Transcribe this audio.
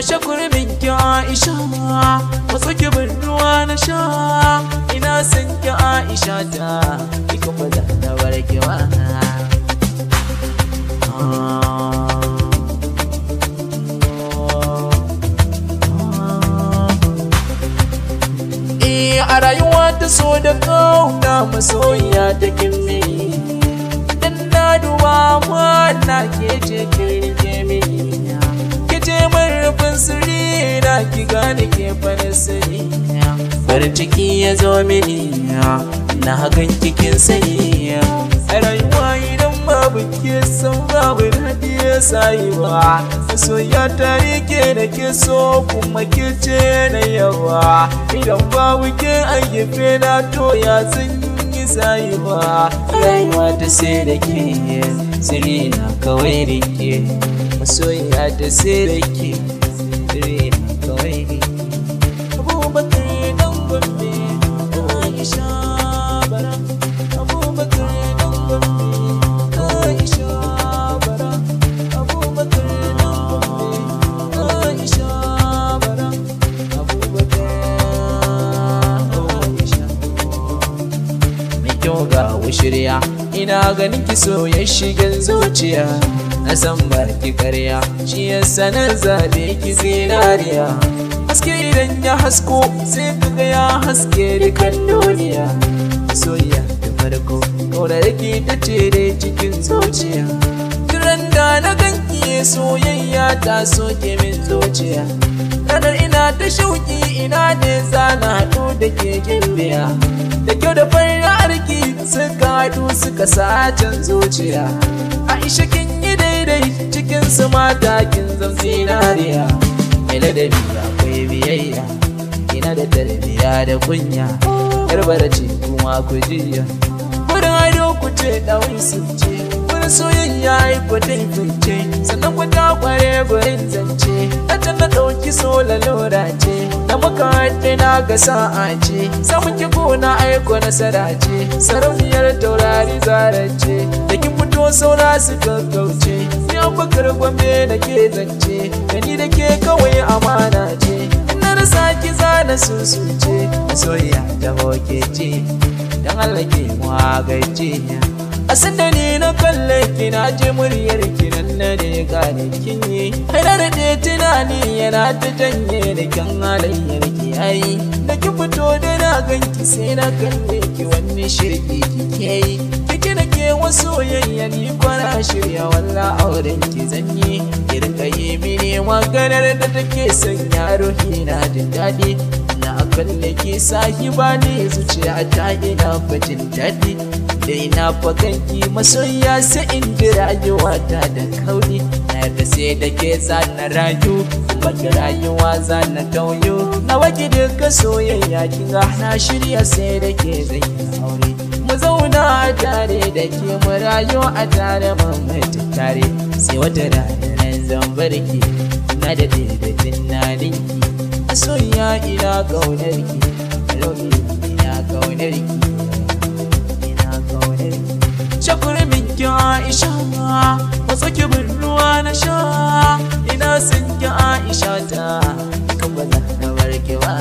shakurmin ki Aisha, wasu ki bin ruwa na sha. Ina san ki Aisha ta, ki kuma da na barki wa. A rayuwa ta so da kauna masoyiya ta kimmi, dan na duba na ke ce kirke mini, ke ce min rufin sirri na ki gane ke fara sirri. Farin ciki ya zo mini na hakan kikin sani. A rayuwa idan babu ke san babu daɗi ya sayi ba. Masoyiya ta rike da ke so kuma ke ce na yawa. Idan babu ke an gefe na to ya zan yi sayi ba. Rayuwa ta sai da ke sirri na kawai rike. Masoyiya ta sai da ke sirri na kawai rike. Abubakar dan Gombe, Aisha bara. Abubakar dan Gombe, Aisha bara. Abubakar dan Gombe, Aisha bara. Abubakar Aisha. Mai kyau ga wushirya, ina ganin ki so ya shigan zuciya. Na san baki karya, shi yasa na zabe ki zinariya. Haske idan ya hasko sai kaga ya haske dukan duniya. Soyayya da farko kaunar ki ta cire cikin zuciya. Kiran da na ganki soyayya ta soke min zuciya. Ranar ina ta shauki ina ne zana haɗu da ke gimbiya. Da kyau da fara'arki suka haɗu suka sacen zuciya. Aisha kin yi daidai cikin su mata kin zam zinariya. Mai ladabi akwai biyayya, ina da tarbiya da kunya. Yar bara ce kuma ku jiya, wurin ado ku ce ɗawai sun ce. Wurin soyayya ku taifince, sannan ku ta kware gurin zance. A can na ɗauki so lalura ce, na muka haɗe na ga sa'a ce. Samun ki kuna aiko nasara ce, sarauniyar taurari zara ce. Da kin fito saura su gaggauce, ni Abubakar Gombe da ke zance. Gani da ke kawai amana ce, ina rasa ki zana susuce. Soyayya ta hoke ce, don Allah ke magace. A sanda ni na kalle ki na ji muryar ki nan na ne gane kin yi. Haidar da tunani yana ta janye da kyan halayyar ki yayi. Da ki fito da na ganki sai na kalle ki wani shirki kike yi. Kike da ke wasu soyayya ni kwana shirya walla auren ki zanyi. Ki rika yi mini maganar da take sanya ruhi na jin daɗi. Na kalle ki sahiba ne zuciya ta ina jin daɗi. Dai na fakanki masoya sai in ji rayuwata da kauri. Na yarda sai da ke zana rayu, baki rayuwa zana tauyo. Na waki duka soyayya kinga na shirya sai da ke zai aure. Mu zauna a tare da ke mu rayu a tare mamaita tare. Sai wata rana nan zan barki, na da tunaninki. Masoya ina ƙaunarki, ina ƙaunarki. Shakurmin ki Aisha, wasu ki bin ruwa na sha. Ina san ki Aisha ta, kuma da na barki wa.